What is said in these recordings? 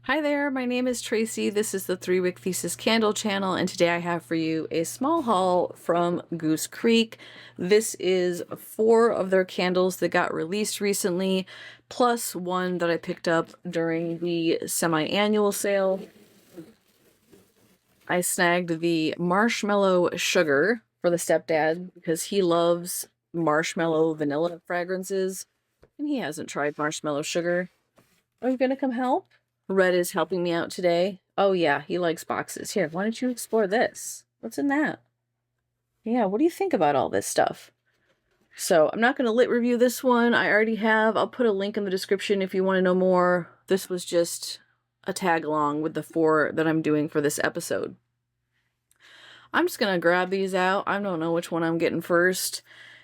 Hi there, my name is Tracy. This is the 3-Wick Thesis candle channel, and today I have for you a small haul from Goose Creek. This is 4 of their candles that got released recently, plus one that I picked up during the semi-annual sale. I snagged the Marshmallow Sugar for the stepdad because he loves marshmallow vanilla fragrances, and he hasn't tried Marshmallow Sugar. Are you gonna come help? Red is helping me out today. Oh yeah, he likes boxes. Here, why don't you explore this? What's in that? Yeah, what do you think about all this stuff? So I'm not going to lit review this one. I already have. I'll put a link in the description if you want to know more. This was just a tag along with the 4 that I'm doing for this episode. I'm just going to grab these out. I don't know which one I'm getting first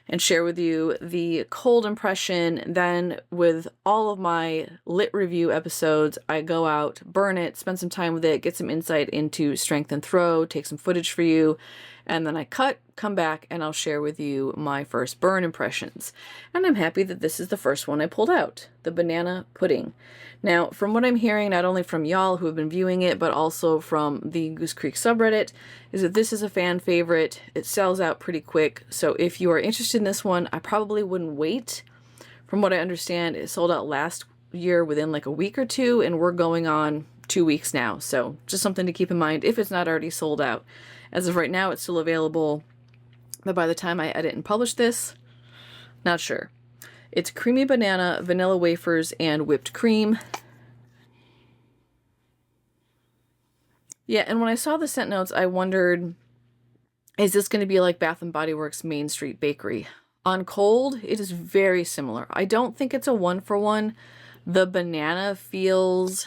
and share with you the cold impression. Then with all of my lit review episodes, I go out, burn it, spend some time with it, get some insight into strength and throw, take some footage for you, and then I cut, come back, and I'll share with you my first burn impressions. And I'm happy that this is the first one I pulled out, the banana pudding. Now, from what I'm hearing, not only from y'all who have been viewing it, but also from the Goose Creek subreddit, is that this is a fan favorite. It sells out pretty quick, so if you are interested in this one, I probably wouldn't wait. From what I understand, it sold out last year within like a week or 2, and we're going on 2 weeks now, so just something to keep in mind if it's not already sold out. As of right now, it's still available, but by the time I edit and publish this, not sure. It's creamy banana, vanilla wafers, and whipped cream. Yeah, and when I saw the scent notes, I wondered, is this going to be like Bath & Body Works Main Street Bakery? On cold, it is very similar. I don't think it's a 1-for-1. The banana feels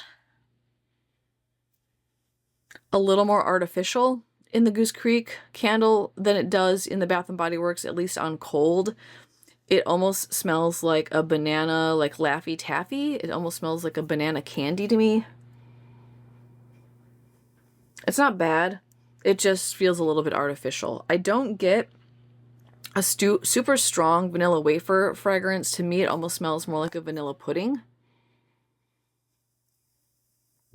a little more artificial in the Goose Creek candle than it does in the Bath & Body Works, at least on cold. It almost smells like a banana, like Laffy Taffy. It almost smells like a banana candy to me. It's not bad. It just feels a little bit artificial. I don't get a super strong vanilla wafer fragrance. To me, it almost smells more like a vanilla pudding.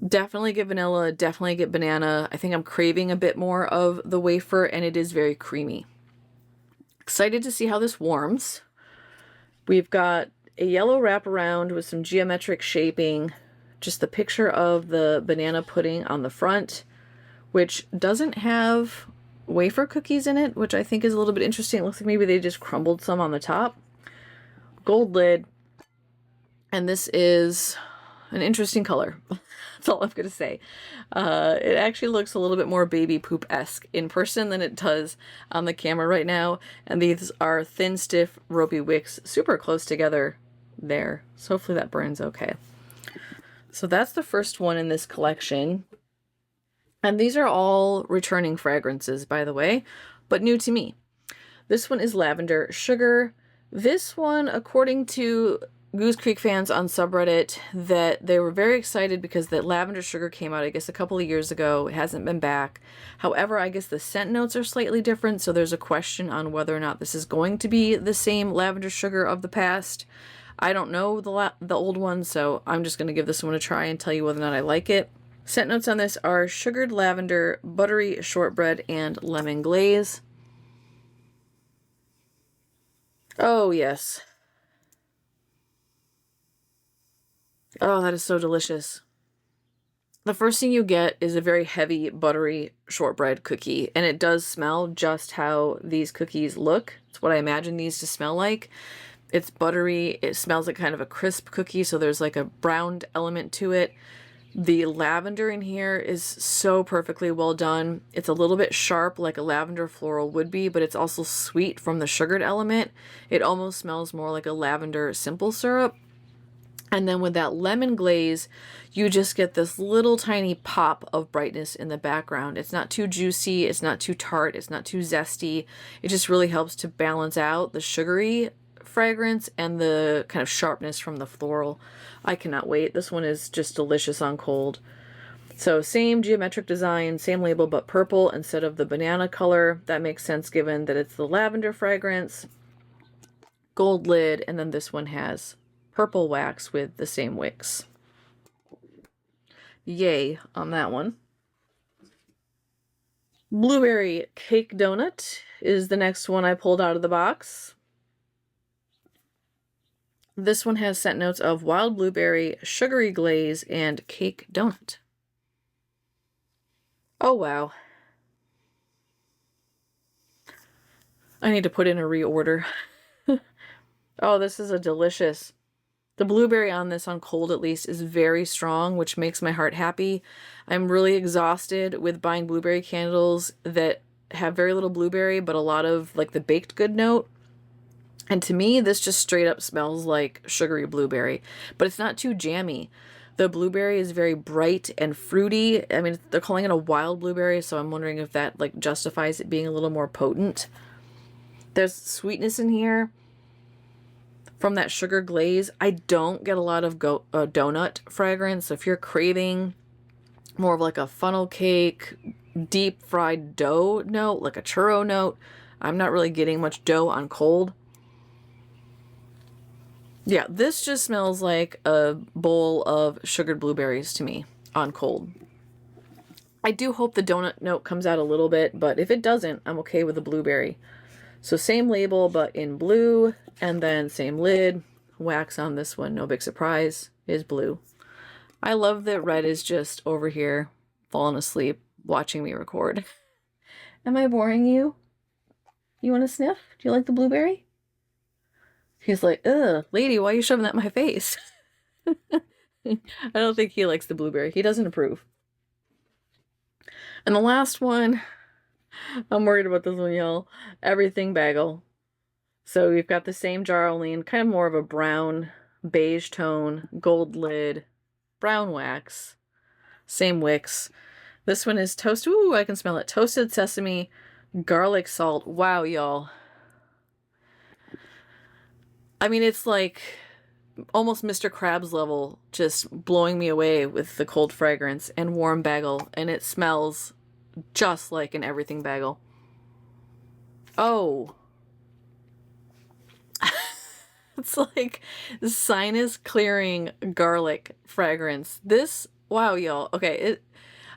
Definitely get vanilla, definitely get banana. I think I'm craving a bit more of the wafer, and it is very creamy. Excited to see how this warms. We've got a yellow wraparound with some geometric shaping, just the picture of the banana pudding on the front, which doesn't have wafer cookies in it, which I think is a little bit interesting. It looks like maybe they just crumbled some on the top. Gold lid, and this is an interesting color. That's all I'm going to say. It actually looks a little bit more baby poop-esque in person than it does on the camera right now. And these are thin, stiff, ropey wicks, super close together there. So hopefully that burns okay. So that's the first one in this collection. And these are all returning fragrances, by the way, but new to me. This one is Lavender Sugar. This one, according to Goose Creek fans on subreddit, that they were very excited because that Lavender Sugar came out, I guess, a couple of years ago. It hasn't been back. However, I guess the scent notes are slightly different, so there's a question on whether or not this is going to be the same Lavender Sugar of the past. I don't know the old one, so I'm just going to give this one a try and tell you whether or not I like it. Scent notes on this are sugared lavender, buttery shortbread, and lemon glaze. Oh, yes. Oh, that is so delicious. The first thing you get is a very heavy, buttery shortbread cookie, and it does smell just how these cookies look. It's what I imagine these to smell like. It's buttery. It smells like kind of a crisp cookie, so there's like a browned element to it. The lavender in here is so perfectly well done. It's a little bit sharp like a lavender floral would be, but it's also sweet from the sugared element. It almost smells more like a lavender simple syrup. And then with that lemon glaze, you just get this little tiny pop of brightness in the background. It's not too juicy, it's not too tart, it's not too zesty. It just really helps to balance out the sugary fragrance and the kind of sharpness from the floral. I cannot wait. This one is just delicious on cold. So same geometric design, same label, but purple instead of the banana color. That makes sense given that it's the lavender fragrance. Gold lid, and then this one has purple wax with the same wicks. Yay on that one. Blueberry cake donut is the next one I pulled out of the box. This one has scent notes of wild blueberry, sugary glaze, and cake donut. Oh, wow. I need to put in a reorder. Oh, this is a delicious. The blueberry on this, on cold at least, is very strong, which makes my heart happy. I'm really exhausted with buying blueberry candles that have very little blueberry, but a lot of like the baked good note. And to me, this just straight up smells like sugary blueberry, but it's not too jammy. The blueberry is very bright and fruity. I mean, they're calling it a wild blueberry, so I'm wondering if that like justifies it being a little more potent. There's sweetness in here from that sugar glaze. I don't get a lot of donut fragrance. So if you're craving more of like a funnel cake, deep fried dough note, like a churro note, I'm not really getting much dough on cold. Yeah, this just smells like a bowl of sugared blueberries to me on cold. I do hope the donut note comes out a little bit, but if it doesn't, I'm okay with the blueberry. So same label, but in blue, and then same lid. Wax on this one, no big surprise, is blue. I love that Red is just over here, falling asleep, watching me record. Am I boring you? You want to sniff? Do you like the blueberry? He's like, ugh, lady, why are you shoving that in my face? I don't think he likes the blueberry. He doesn't approve. And the last one, I'm worried about this one, y'all. Everything Bagel. So we've got the same jar, only in kind of more of a brown, beige tone, gold lid, brown wax, same wicks. This one is toasted. Ooh, I can smell it. Toasted sesame, garlic salt. Wow, y'all. I mean, it's like almost Mr. Krabs level, just blowing me away with the cold fragrance and warm bagel, and it smells just like an Everything Bagel. Oh. It's like sinus clearing garlic fragrance. This, wow, y'all. Okay,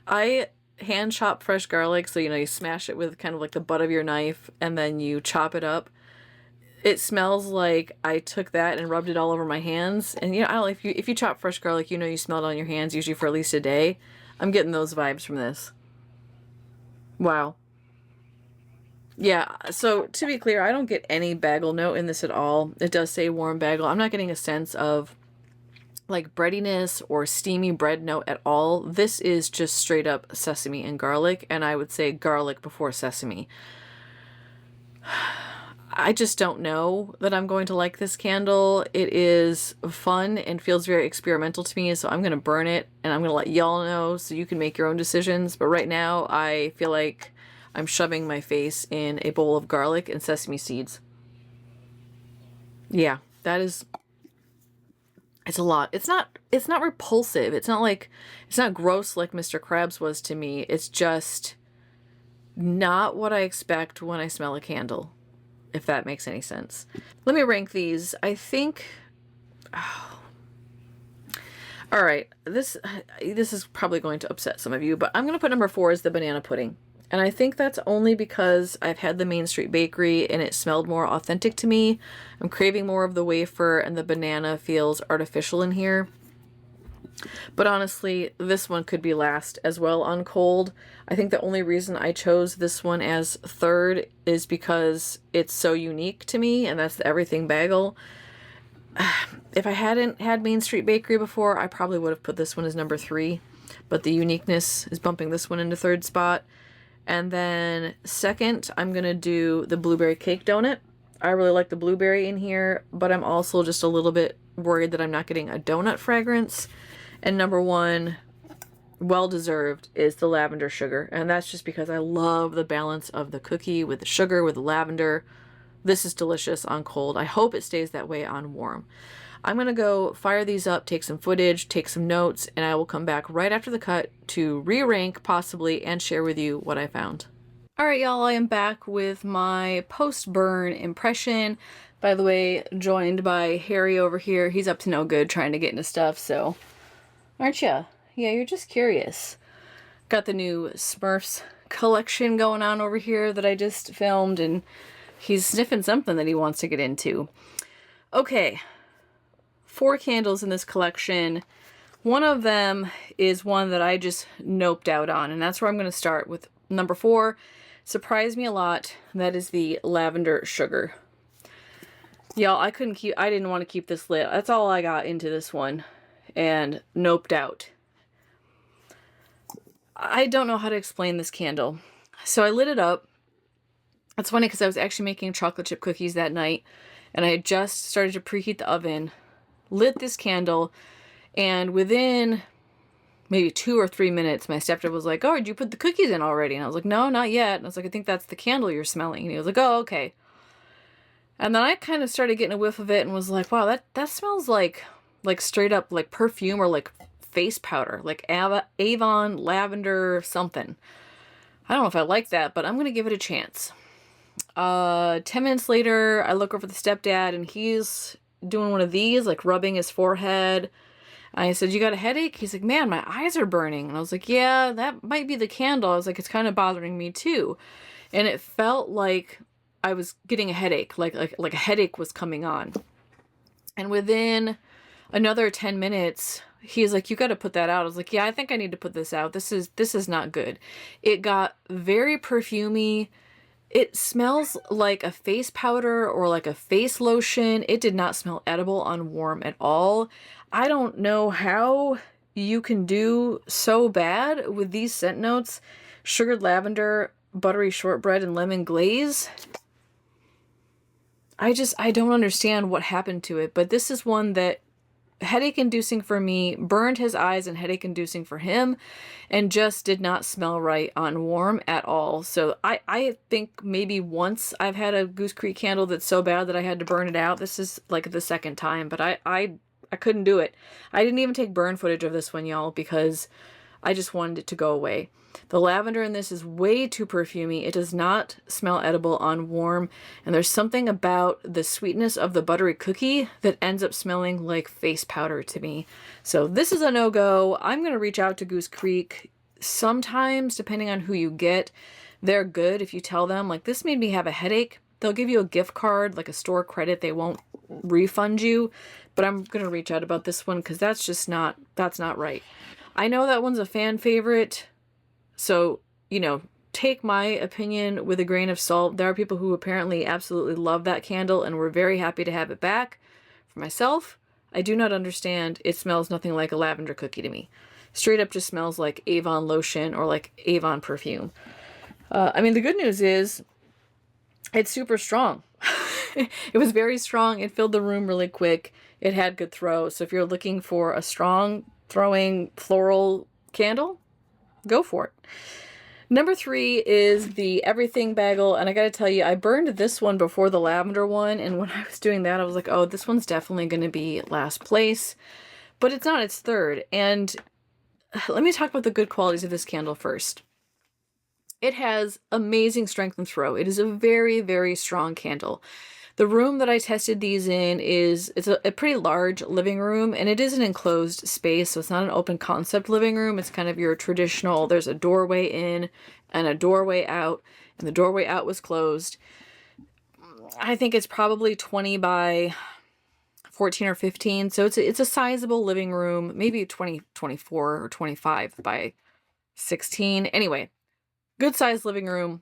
I hand chop fresh garlic, so you smash it with kind of like the butt of your knife and then you chop it up. It smells like I took that and rubbed it all over my hands. And I don't know, if you chop fresh garlic, you smell it on your hands usually for at least a day. I'm getting those vibes from this. Wow. Yeah, so to be clear, I don't get any bagel note in this at all. It does say warm bagel. I'm not getting a sense of like breadiness or steamy bread note at all. This is just straight up sesame and garlic, and I would say garlic before sesame. I just don't know that I'm going to like this candle. It is fun and feels very experimental to me, so I'm going to burn it and I'm going to let y'all know so you can make your own decisions. But right now, I feel like I'm shoving my face in a bowl of garlic and sesame seeds. Yeah, that is... It's a lot. It's not repulsive. It's not gross like Mr. Krabs was to me. It's just not what I expect when I smell a candle, if that makes any sense. Let me rank these. I think... Oh. All right, this is probably going to upset some of you, but I'm going to put number 4 as the banana pudding. And I think that's only because I've had the Main Street Bakery and it smelled more authentic to me. I'm craving more of the wafer and the banana feels artificial in here. But honestly, this one could be last as well on cold. I think the only reason I chose this one as third is because it's so unique to me, and that's the Everything Bagel. If I hadn't had Main Street Bakery before, I probably would have put this one as number 3. But the uniqueness is bumping this one into third spot. And then second, I'm going to do the blueberry cake donut. I really like the blueberry in here, but I'm also just a little bit worried that I'm not getting a donut fragrance. And number 1, well-deserved, is the lavender sugar. And that's just because I love the balance of the cookie with the sugar, with the lavender. This is delicious on cold. I hope it stays that way on warm. I'm going to go fire these up, take some footage, take some notes, and I will come back right after the cut to re-rank possibly and share with you what I found. All right, y'all, I am back with my post-burn impression. By the way, joined by Harry over here. He's up to no good trying to get into stuff, so aren't ya? Yeah, you're just curious. Got the new Smurfs collection going on over here that I just filmed, and he's sniffing something that he wants to get into. Okay, 4 candles in this collection. One of them is one that I just noped out on, and that's where I'm going to start with number 4. Surprised me a lot. That is the Lavender Sugar. Y'all, I didn't want to keep this lit. That's all I got into this one, and noped out. I don't know how to explain this candle. So I lit it up. It's funny because I was actually making chocolate chip cookies that night, and I had just started to preheat the oven, lit this candle, and within maybe 2 or 3 minutes, my stepdad was like, "Oh, did you put the cookies in already?" And I was like, "No, not yet." And I was like, "I think that's the candle you're smelling." And he was like, "Oh, okay." And then I kind of started getting a whiff of it and was like, "Wow, that smells like straight up like perfume or like face powder, like Avon lavender something." I don't know if I like that, but I'm gonna give it a chance. 10 minutes later, I look over the stepdad and he's doing one of these, like rubbing his forehead. I said, "You got a headache?" He's like, "Man, my eyes are burning." And I was like, "Yeah, that might be the candle." I was like, "It's kind of bothering me too." And it felt like I was getting a headache, like a headache was coming on. And within another 10 minutes, he's like, "You got to put that out." I was like, "Yeah, I think I need to put this out. This is not good." It got very perfumey. It smells like a face powder or like a face lotion. It did not smell edible on warm at all. I don't know how you can do so bad with these scent notes. Sugared lavender, buttery shortbread, and lemon glaze. I don't understand what happened to it, but this is one that headache inducing for me, burned his eyes, and headache inducing for him, and just did not smell right on warm at all. So I think maybe once I've had a Goose Creek candle that's so bad that I had to burn it out. This is like the second time, but I couldn't do it. I didn't even take burn footage of this one, y'all, because I just wanted it to go away. The lavender in this is way too perfumey. It does not smell edible on warm. And there's something about the sweetness of the buttery cookie that ends up smelling like face powder to me. So this is a no-go. I'm going to reach out to Goose Creek. Sometimes, depending on who you get, they're good if you tell them, like, "This made me have a headache." They'll give you a gift card, like a store credit. They won't refund you. But I'm going to reach out about this one because that's not right. I know that one's a fan favorite. So, you know, take my opinion with a grain of salt. There are people who apparently absolutely love that candle and were very happy to have it back. For myself, I do not understand. It smells nothing like a lavender cookie to me. Straight up just smells like Avon lotion or like Avon perfume. I mean, the good news is it's super strong. It was very strong. It filled the room really quick. It had good throw. So if you're looking for a strong throwing floral candle, go for it. Number 3 is the Everything Bagel, and I gotta tell you, I burned this one before the lavender one, and when I was doing that, I was like, "Oh, this one's definitely gonna be last place," but it's not, it's third. And let me talk about the good qualities of this candle first. It has amazing strength and throw. It is a very, very strong candle. The room that I tested these in it's a pretty large living room, and it is an enclosed space, so it's not an open concept living room. It's kind of your traditional, there's a doorway in and a doorway out, and the doorway out was closed. I think it's probably 20 by 14 or 15, so it's a sizable living room, maybe 24 or 25 by 16. Anyway, good sized living room.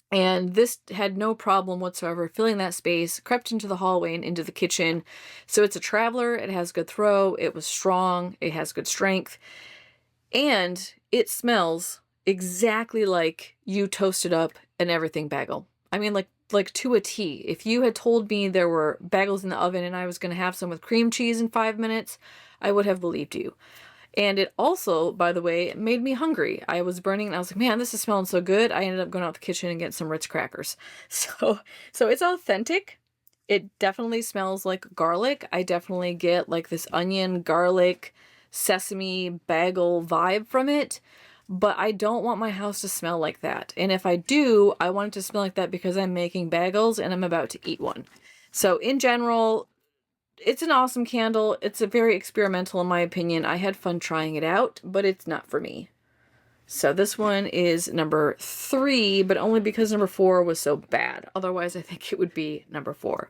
And this had no problem whatsoever filling that space, crept into the hallway and into the kitchen. So it's a traveler, it has good throw, it was strong, it has good strength, and it smells exactly like you toasted up an Everything Bagel. I mean, like to a T. If you had told me there were bagels in the oven and I was going to have some with cream cheese in 5 minutes, I would have believed you. And it also, by the way, made me hungry. I was burning and I was like, "Man, this is smelling so good." I ended up going out the kitchen and getting some Ritz crackers. So it's authentic. It definitely smells like garlic. I definitely get like this onion, garlic, sesame bagel vibe from it. But I don't want my house to smell like that. And if I do, I want it to smell like that because I'm making bagels and I'm about to eat one. So in general, it's an awesome candle. It's a very experimental in my opinion. I had fun trying it out, but it's not for me. So this one is number 3, but only because number 4 was so bad. Otherwise, I think it would be number 4.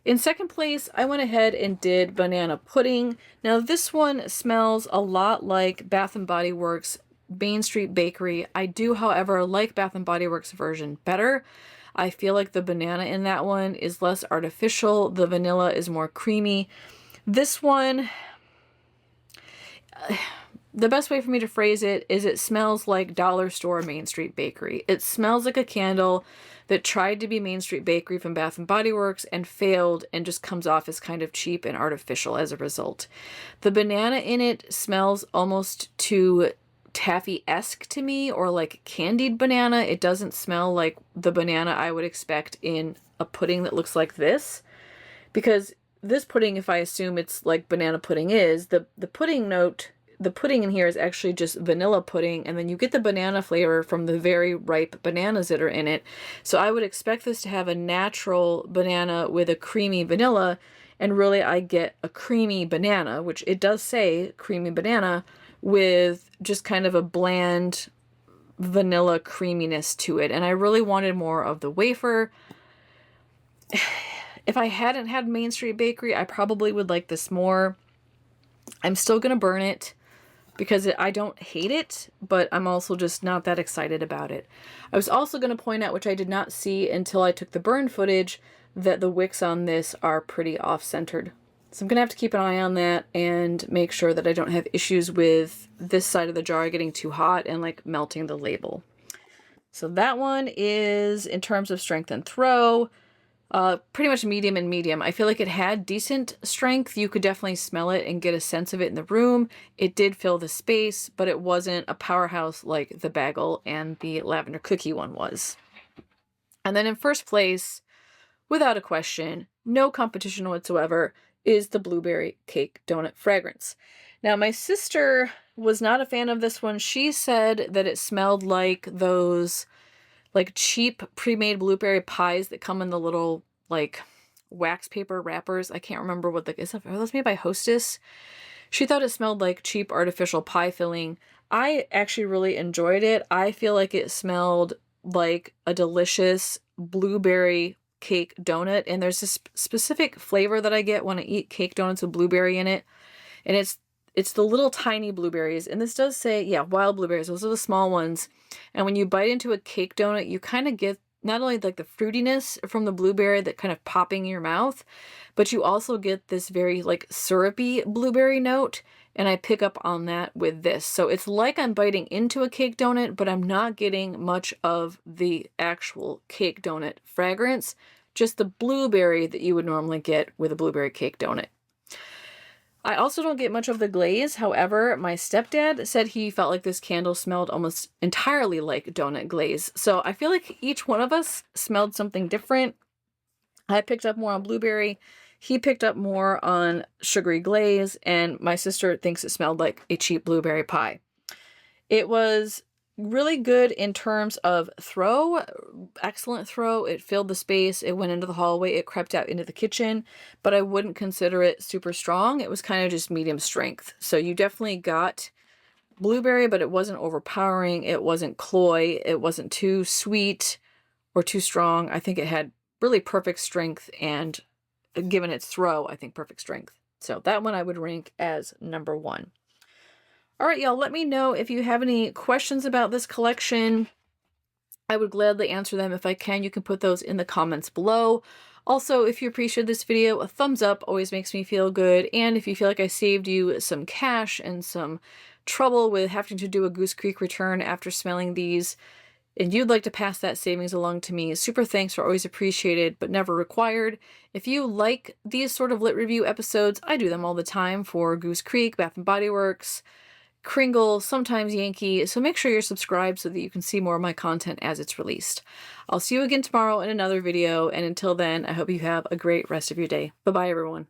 In second place, I went ahead and did banana pudding. Now this one smells a lot like Bath & Body Works Main Street Bakery. I do, however, like Bath & Body Works version better. I feel like the banana in that one is less artificial. The vanilla is more creamy. This one, the best way for me to phrase it is it smells like dollar store Main Street Bakery. It smells like a candle that tried to be Main Street Bakery from Bath & Body Works and failed and just comes off as kind of cheap and artificial as a result. The banana in it smells almost too taffy-esque to me, or like candied banana. It doesn't smell like the banana I would expect in a pudding that looks like this, because this pudding, if I assume it's like banana pudding is, the pudding note, the pudding in here is actually just vanilla pudding, and then you get the banana flavor from the very ripe bananas that are in it. So I would expect this to have a natural banana with a creamy vanilla, and really I get a creamy banana, which it does say creamy banana, with just kind of a bland vanilla creaminess to it. And I really wanted more of the wafer. If I hadn't had Main Street Bakery, I probably would like this more. I'm still going to burn it because I don't hate it, but I'm also just not that excited about it. I was also going to point out, which I did not see until I took the burn footage, that the wicks on this are pretty off-centered. So I'm going to have to keep an eye on that and make sure that I don't have issues with this side of the jar getting too hot and like melting the label. So that one is, in terms of strength and throw, pretty much medium and medium. I feel like it had decent strength. You could definitely smell it and get a sense of it in the room. It did fill the space, but it wasn't a powerhouse like the bagel and the lavender cookie one was. And then in first place, without a question, no competition whatsoever, is the blueberry cake donut fragrance. Now, my sister was not a fan of this one. She said that it smelled like those like cheap pre-made blueberry pies that come in the little like wax paper wrappers. I can't remember what are those made by Hostess? She thought it smelled like cheap artificial pie filling. I actually really enjoyed it. I feel like it smelled like a delicious blueberry cake donut, and there's this specific flavor that I get when I eat cake donuts with blueberry in it, and it's the little tiny blueberries, and this does say, yeah, wild blueberries. Those are the small ones, and when you bite into a cake donut, you kind of get not only like the fruitiness from the blueberry that kind of popping in your mouth, but you also get this very like syrupy blueberry note, and I pick up on that with this. So it's like I'm biting into a cake donut, but I'm not getting much of the actual cake donut fragrance, just the blueberry that you would normally get with a blueberry cake donut. I also don't get much of the glaze. However, my stepdad said he felt like this candle smelled almost entirely like donut glaze. So I feel like each one of us smelled something different. I picked up more on blueberry. He picked up more on sugary glaze, and my sister thinks it smelled like a cheap blueberry pie. It was really good in terms of throw, excellent throw. It filled the space, it went into the hallway, it crept out into the kitchen, but I wouldn't consider it super strong. It was kind of just medium strength. So you definitely got blueberry, but it wasn't overpowering, it wasn't cloy, it wasn't too sweet or too strong. I think it had really perfect strength, and given its throw, I think perfect strength. So that one I would rank as number 1. All right, y'all, let me know if you have any questions about this collection. I would gladly answer them. If I can, you can put those in the comments below. Also, if you appreciate this video, a thumbs up always makes me feel good. And if you feel like I saved you some cash and some trouble with having to do a Goose Creek return after smelling these, and you'd like to pass that savings along to me, super thanks are always appreciated, but never required. If you like these sort of lit review episodes, I do them all the time for Goose Creek, Bath & Body Works, Kringle, sometimes Yankee, so make sure you're subscribed so that you can see more of my content as it's released. I'll see you again tomorrow in another video, and until then, I hope you have a great rest of your day. Bye-bye, everyone.